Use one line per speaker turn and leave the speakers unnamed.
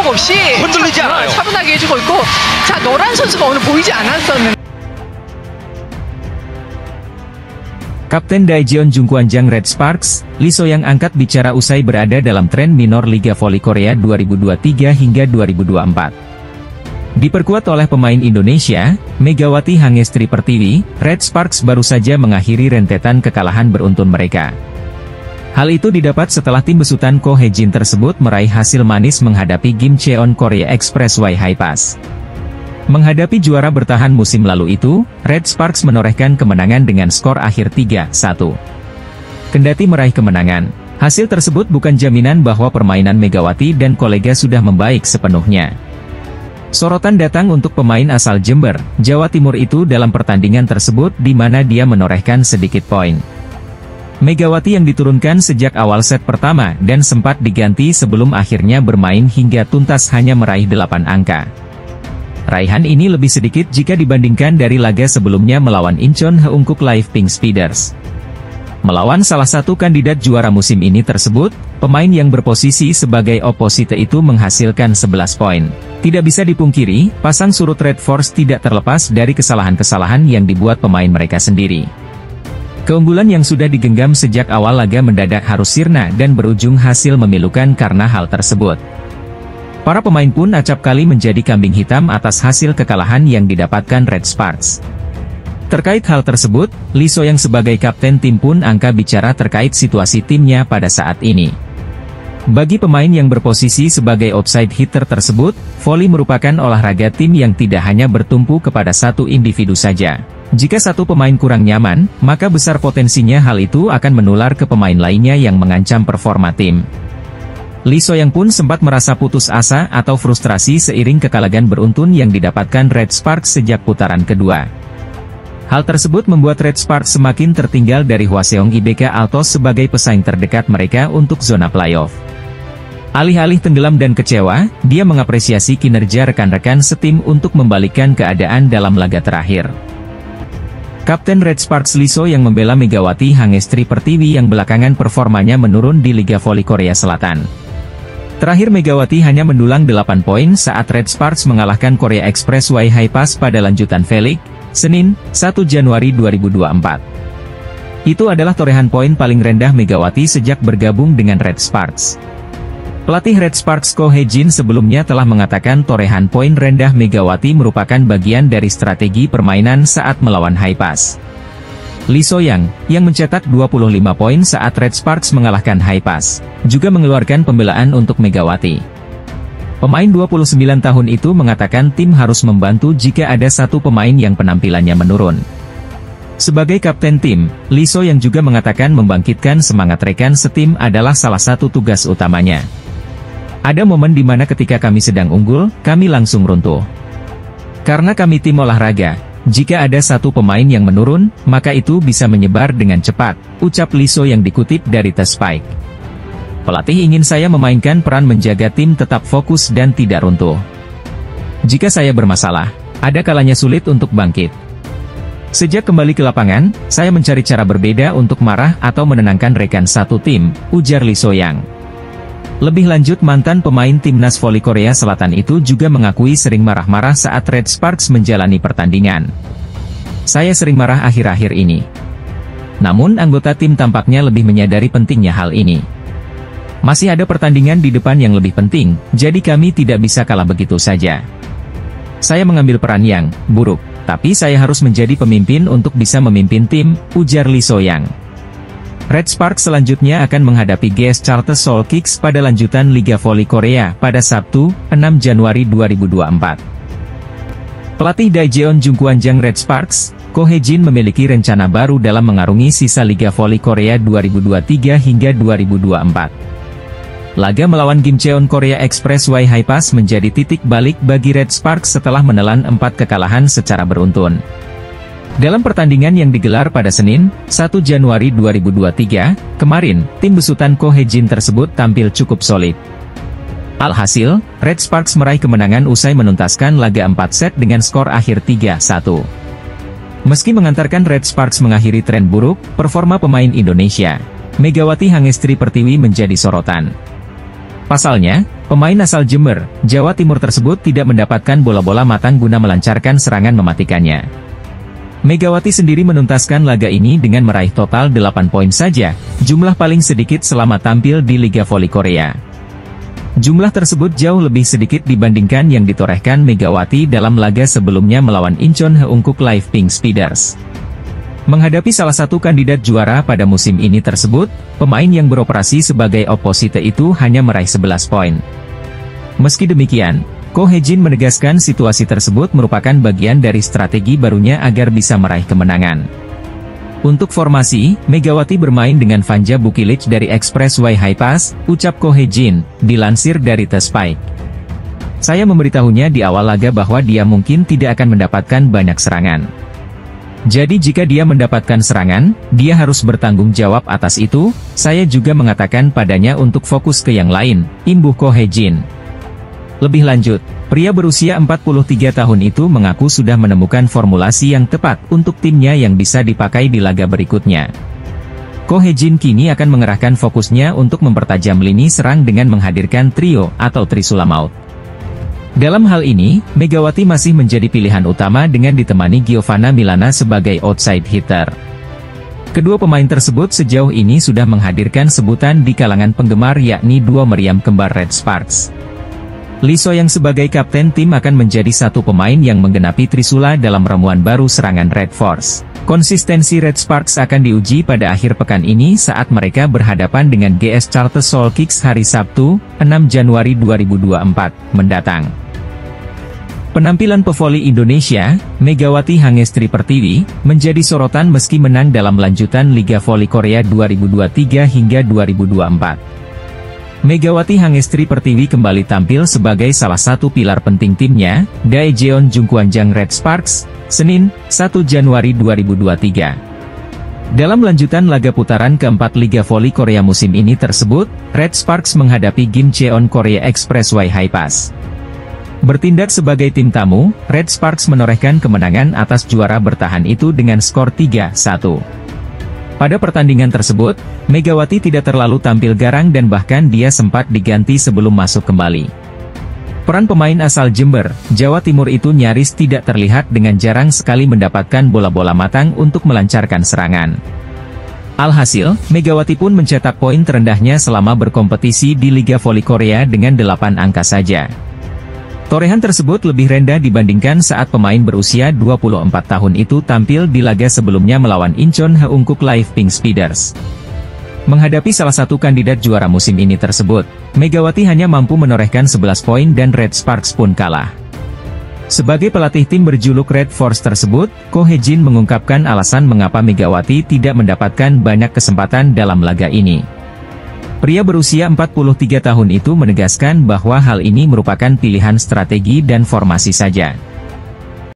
굴곡 없이
흔들리지 않아요.
차분하게 해주고 있고, 자, 노란 선수가 오늘 보이지 않았었는데.
Kapten Daejeon Jungkwanjang Red Sparks, Lee So-young angkat bicara usai berada dalam tren minor Liga Voli Korea 2023 hingga 2024. Diperkuat oleh pemain Indonesia, Megawati Hangestri Pertiwi, Red Sparks baru saja mengakhiri rentetan kekalahan beruntun mereka. Hal itu didapat setelah tim besutan Ko Hye-jin tersebut meraih hasil manis menghadapi Gimcheon Korea Expressway High Pass. Menghadapi juara bertahan musim lalu itu, Red Sparks menorehkan kemenangan dengan skor akhir 3-1. Kendati meraih kemenangan, hasil tersebut bukan jaminan bahwa permainan Megawati dan kolega sudah membaik sepenuhnya. Sorotan datang untuk pemain asal Jember, Jawa Timur itu dalam pertandingan tersebut di mana dia menorehkan sedikit poin. Megawati yang diturunkan sejak awal set pertama dan sempat diganti sebelum akhirnya bermain hingga tuntas hanya meraih 8 angka. Raihan ini lebih sedikit jika dibandingkan dari laga sebelumnya melawan Incheon Heungkuk Live Pink Speeders. Melawan salah satu kandidat juara musim ini tersebut, pemain yang berposisi sebagai oposite itu menghasilkan 11 poin. Tidak bisa dipungkiri, pasang surut Red Force tidak terlepas dari kesalahan-kesalahan yang dibuat pemain mereka sendiri. Keunggulan yang sudah digenggam sejak awal laga mendadak harus sirna dan berujung hasil memilukan karena hal tersebut. Para pemain pun acap kali menjadi kambing hitam atas hasil kekalahan yang didapatkan Red Sparks. Terkait hal tersebut, Lee So-young sebagai kapten tim pun angkat bicara terkait situasi timnya pada saat ini. Bagi pemain yang berposisi sebagai outside hitter tersebut, voli merupakan olahraga tim yang tidak hanya bertumpu kepada satu individu saja. Jika satu pemain kurang nyaman, maka besar potensinya hal itu akan menular ke pemain lainnya yang mengancam performa tim. Lee So-young pun sempat merasa putus asa atau frustrasi seiring kekalahan beruntun yang didapatkan Red Sparks sejak putaran kedua. Hal tersebut membuat Red Sparks semakin tertinggal dari Hwaseong IBK Altos sebagai pesaing terdekat mereka untuk zona playoff. Alih-alih tenggelam dan kecewa, dia mengapresiasi kinerja rekan-rekan setim untuk membalikkan keadaan dalam laga terakhir. Kapten Red Sparks Lee So-young membela Megawati Hangestri Pertiwi yang belakangan performanya menurun di Liga Voli Korea Selatan. Terakhir Megawati hanya mendulang 8 poin saat Red Sparks mengalahkan Korea Expressway High Pass pada lanjutan V-League, Senin, 1 Januari 2024. Itu adalah torehan poin paling rendah Megawati sejak bergabung dengan Red Sparks. Pelatih Red Sparks Ko Hye-jin sebelumnya telah mengatakan torehan poin rendah Megawati merupakan bagian dari strategi permainan saat melawan High Pass. Lee So-young, yang mencetak 25 poin saat Red Sparks mengalahkan High Pass, juga mengeluarkan pembelaan untuk Megawati. Pemain 29 tahun itu mengatakan tim harus membantu jika ada satu pemain yang penampilannya menurun. Sebagai kapten tim, Lee So-young juga mengatakan membangkitkan semangat rekan setim adalah salah satu tugas utamanya. Ada momen di mana ketika kami sedang unggul, kami langsung runtuh. Karena kami tim olahraga, jika ada satu pemain yang menurun, maka itu bisa menyebar dengan cepat, ucap Lee So-young yang dikutip dari The Spike. Pelatih ingin saya memainkan peran menjaga tim tetap fokus dan tidak runtuh. Jika saya bermasalah, ada kalanya sulit untuk bangkit. Sejak kembali ke lapangan, saya mencari cara berbeda untuk marah atau menenangkan rekan satu tim, ujar Lee So-young. Lebih lanjut, mantan pemain timnas voli Korea Selatan itu juga mengakui sering marah-marah saat Red Sparks menjalani pertandingan. Saya sering marah akhir-akhir ini. Namun anggota tim tampaknya lebih menyadari pentingnya hal ini. Masih ada pertandingan di depan yang lebih penting, jadi kami tidak bisa kalah begitu saja. Saya mengambil peran yang buruk, tapi saya harus menjadi pemimpin untuk bisa memimpin tim, ujar Lee So-young. Red Sparks selanjutnya akan menghadapi GS Charter Seoul Kicks pada lanjutan Liga Voli Korea pada Sabtu, 6 Januari 2024. Pelatih Daejeon Jungkwanjang Red Sparks, Ko Hye-jin memiliki rencana baru dalam mengarungi sisa Liga Voli Korea 2023 hingga 2024. Laga melawan Gimcheon Korea Expressway High Pass menjadi titik balik bagi Red Sparks setelah menelan 4 kekalahan secara beruntun. Dalam pertandingan yang digelar pada Senin, 1 Januari 2023, kemarin, tim besutan Ko Hye-jin tersebut tampil cukup solid. Alhasil, Red Sparks meraih kemenangan usai menuntaskan laga 4 set dengan skor akhir 3-1. Meski mengantarkan Red Sparks mengakhiri tren buruk, performa pemain Indonesia, Megawati Hangestri Pertiwi menjadi sorotan. Pasalnya, Pemain asal Jember, Jawa Timur tersebut tidak mendapatkan bola-bola matang guna melancarkan serangan mematikannya. Megawati sendiri menuntaskan laga ini dengan meraih total 8 poin saja, jumlah paling sedikit selama tampil di Liga Voli Korea. Jumlah tersebut jauh lebih sedikit dibandingkan yang ditorehkan Megawati dalam laga sebelumnya melawan Incheon Heungkuk Live Pink Speeders. Menghadapi salah satu kandidat juara pada musim ini tersebut, pemain yang beroperasi sebagai oposite itu hanya meraih 11 poin. Meski demikian, Ko Hye-jin menegaskan situasi tersebut merupakan bagian dari strategi barunya agar bisa meraih kemenangan. Untuk formasi, Megawati bermain dengan Vanja Bukilic dari Express Y High Pass, ucap Ko Hye-jin, dilansir dari The Spike. Saya memberitahunya di awal laga bahwa dia mungkin tidak akan mendapatkan banyak serangan. Jadi jika dia mendapatkan serangan, dia harus bertanggung jawab atas itu. Saya juga mengatakan padanya untuk fokus ke yang lain, imbuh Ko Hye-jin. Lebih lanjut, pria berusia 43 tahun itu mengaku sudah menemukan formulasi yang tepat untuk timnya yang bisa dipakai di laga berikutnya. Ko Hye-jin kini akan mengerahkan fokusnya untuk mempertajam lini serang dengan menghadirkan trio atau Trisula Maut. Dalam hal ini, Megawati masih menjadi pilihan utama dengan ditemani Giovanna Milana sebagai outside hitter. Kedua pemain tersebut sejauh ini sudah menghadirkan sebutan di kalangan penggemar yakni dua meriam kembar Red Sparks. Lee So-young sebagai kapten tim akan menjadi satu pemain yang menggenapi Trisula dalam ramuan baru serangan Red Force. Konsistensi Red Sparks akan diuji pada akhir pekan ini saat mereka berhadapan dengan GS Charter Seoul Kicks hari Sabtu, 6 Januari 2024, mendatang. Penampilan pevoli Indonesia, Megawati Hangestri Pertiwi, menjadi sorotan meski menang dalam lanjutan Liga Voli Korea 2023 hingga 2024. Megawati Hangestri Pertiwi kembali tampil sebagai salah satu pilar penting timnya, Daejeon Jungkwanjang Red Sparks, Senin, 1 Januari 2023. Dalam lanjutan laga putaran keempat Liga Voli Korea musim ini tersebut, Red Sparks menghadapi Gimcheon Korea Express Y High Pass. Bertindak sebagai tim tamu, Red Sparks menorehkan kemenangan atas juara bertahan itu dengan skor 3-1. Pada pertandingan tersebut, Megawati tidak terlalu tampil garang dan bahkan dia sempat diganti sebelum masuk kembali. Peran pemain asal Jember, Jawa Timur itu nyaris tidak terlihat dengan jarang sekali mendapatkan bola-bola matang untuk melancarkan serangan. Alhasil, Megawati pun mencetak poin terendahnya selama berkompetisi di Liga Voli Korea dengan 8 angka saja. Torehan tersebut lebih rendah dibandingkan saat pemain berusia 24 tahun itu tampil di laga sebelumnya melawan Incheon Heungkuk Live Pink Speeders. Menghadapi salah satu kandidat juara musim ini tersebut, Megawati hanya mampu menorehkan 11 poin dan Red Sparks pun kalah. Sebagai pelatih tim berjuluk Red Force tersebut, Ko Hye-jin mengungkapkan alasan mengapa Megawati tidak mendapatkan banyak kesempatan dalam laga ini. Pria berusia 43 tahun itu menegaskan bahwa hal ini merupakan pilihan strategi dan formasi saja.